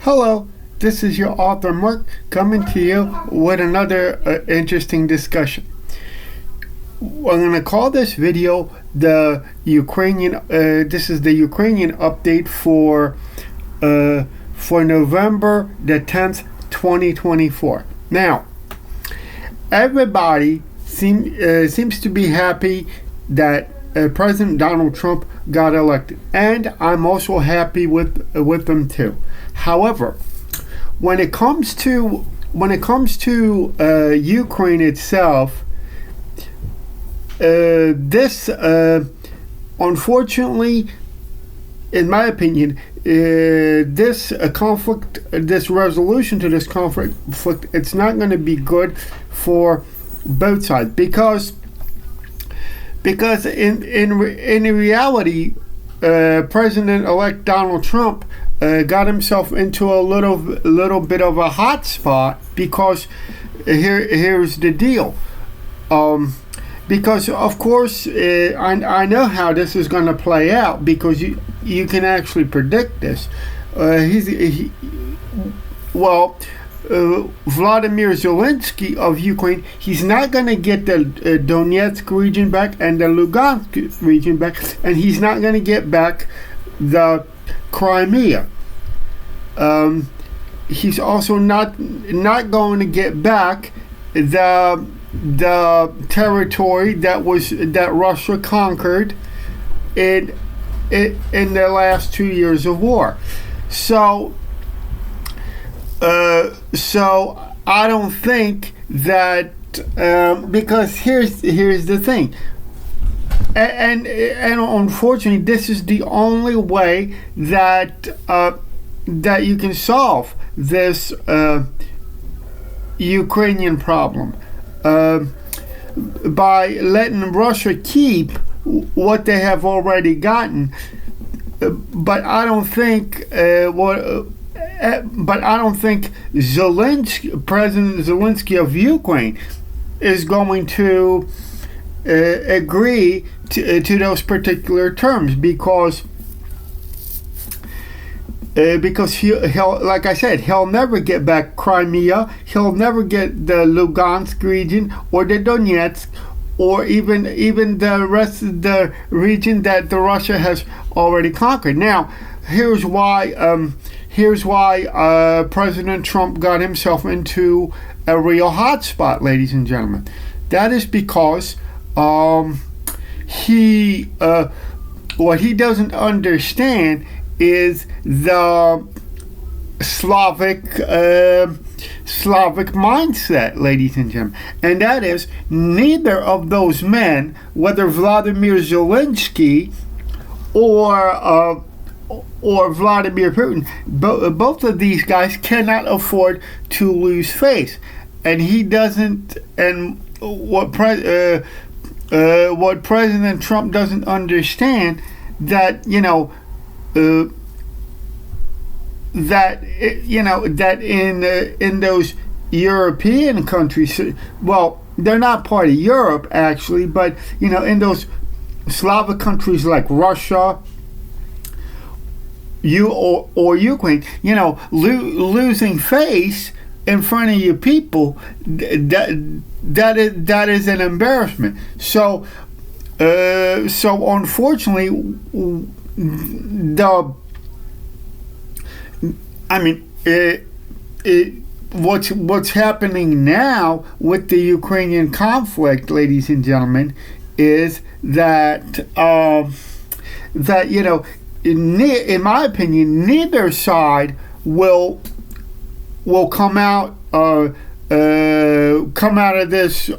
Hello, this is your author Mark coming to you with another interesting discussion. I'm going to call this video the Ukrainian. This is the Ukrainian update for November the 10th, 2024. Now, everybody seems to be happy that President Donald Trump got elected, and I'm also happy with them too. However, when it comes to Ukraine itself, this unfortunately, in my opinion, this conflict, this resolution to this conflict, it's not going to be good for both sides because in reality, President-elect Donald Trump got himself into a little bit of a hot spot because here's the deal. Because of course I know how this is going to play out because you can actually predict this. Vladimir Zelensky of Ukraine, he's not going to get the Donetsk region back and the Lugansk region back, and he's not going to get back the Crimea. He's also not going to get back the territory that Russia conquered in the last 2 years of war. So I don't think that because here's the thing, and unfortunately, this is the only way that you can solve this Ukrainian problem by letting Russia keep what they have already gotten. But I don't think President Zelensky of Ukraine is going to agree to those particular terms because he'll, like I said, he'll never get back Crimea, he'll never get the Lugansk region or the Donetsk or even the rest of the region that the Russia has already conquered. Now, here's why President Trump got himself into a real hot spot, ladies and gentlemen. That is because what he doesn't understand is the Slavic mindset, ladies and gentlemen, and that is neither of those men, whether Vladimir Zelensky or Vladimir Putin, both of these guys cannot afford to lose face, and he doesn't. And what President Trump doesn't understand that that in those European countries, well, they're not part of Europe actually, but in those Slavic countries like Russia, or Ukraine, losing face in front of your people, that is an embarrassment. So unfortunately, what's happening now with the Ukrainian conflict, ladies and gentlemen, is that in my opinion, neither side will come out of this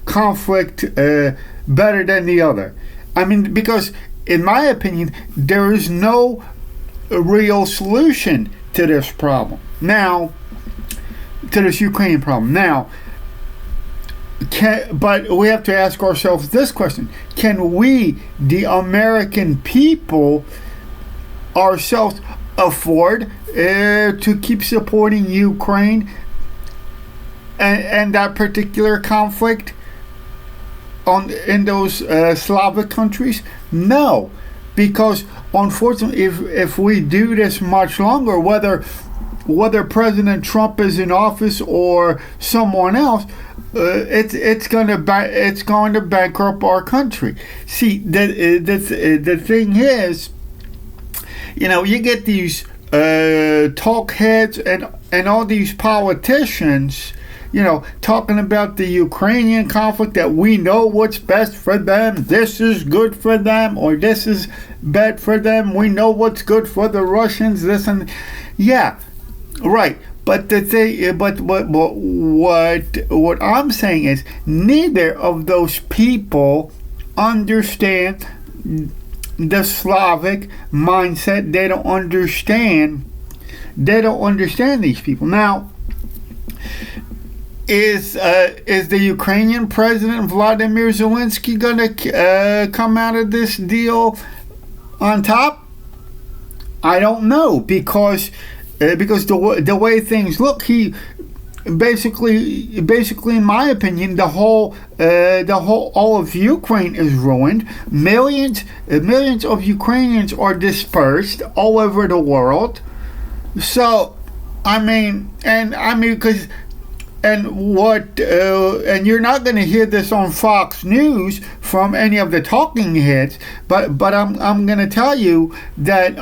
conflict better than the other. Because in my opinion, there is no real solution to this problem now, to this Ukrainian problem now. But we have to ask ourselves this question: can we, the American people, ourselves afford to keep supporting Ukraine and that particular conflict in those Slavic countries? No, because unfortunately, if we do this much longer, whether President Trump is in office or someone else, it's going to bankrupt our country. See, the thing is, you get these talk heads and all these politicians, talking about the Ukrainian conflict, that we know what's best for them. This is good for them, or this is bad for them. We know what's good for the Russians. This and yeah, right. But the thing, but what I'm saying is, neither of those people understand the Slavic mindset. They don't understand these people. Now, is the Ukrainian president Vladimir Zelensky gonna come out of this deal on top? I don't know, because the way things look, he basically, in my opinion, all of Ukraine is ruined. Millions of Ukrainians are dispersed all over the world. So, because. And you're not going to hear this on Fox News from any of the talking heads, but I'm going to tell you that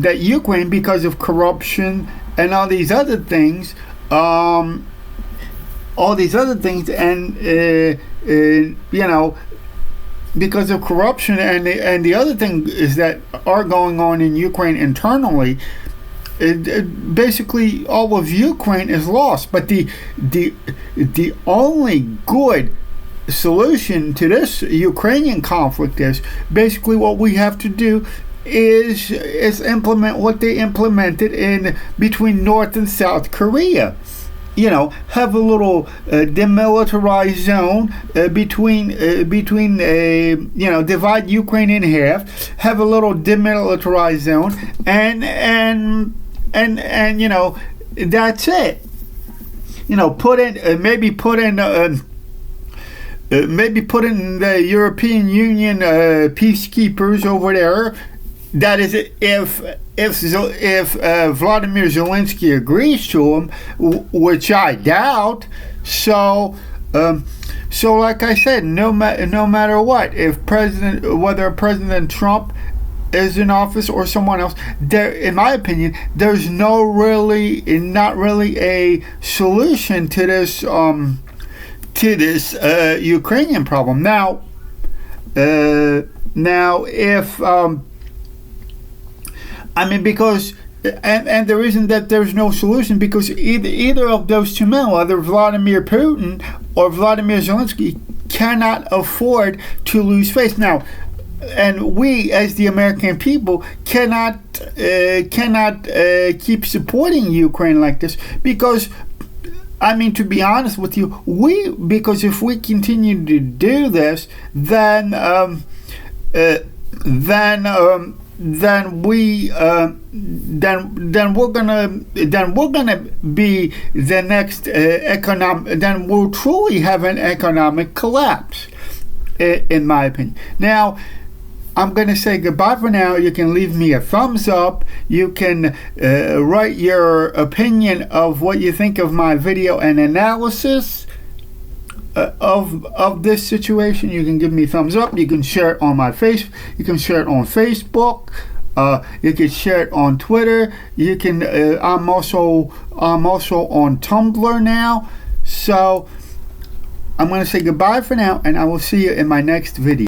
that Ukraine, because of corruption and all these other things, and because of corruption and the other thing is that are going on in Ukraine internally. Basically, all of Ukraine is lost. But the only good solution to this Ukrainian conflict is basically what we have to do is implement what they implemented in between North and South Korea. Have a little demilitarized zone between divide Ukraine in half. Have a little demilitarized zone, and that's it. Put in the European Union peacekeepers over there. That is, if Vladimir Zelensky agrees to them, which I doubt. So like I said, no matter what, whether President Trump is in office or someone else, there, in my opinion, there's not really a solution to this Ukrainian problem. Now if because and the reason that there's no solution, because either of those two men, whether Vladimir Putin or Vladimir Zelensky, cannot afford to lose face. Now, and we, as the American people, cannot keep supporting Ukraine like this, because, to be honest with you, because if we continue to do this, then we're gonna be the next economic. Then we'll truly have an economic collapse, in my opinion. Now, I'm going to say goodbye for now. You can leave me a thumbs up. You can write your opinion of what you think of my video and analysis of this situation. You can give me a thumbs up. You can share it on You can share it on Facebook. You can share it on Twitter. You can. I'm also on Tumblr now. So I'm going to say goodbye for now, and I will see you in my next video.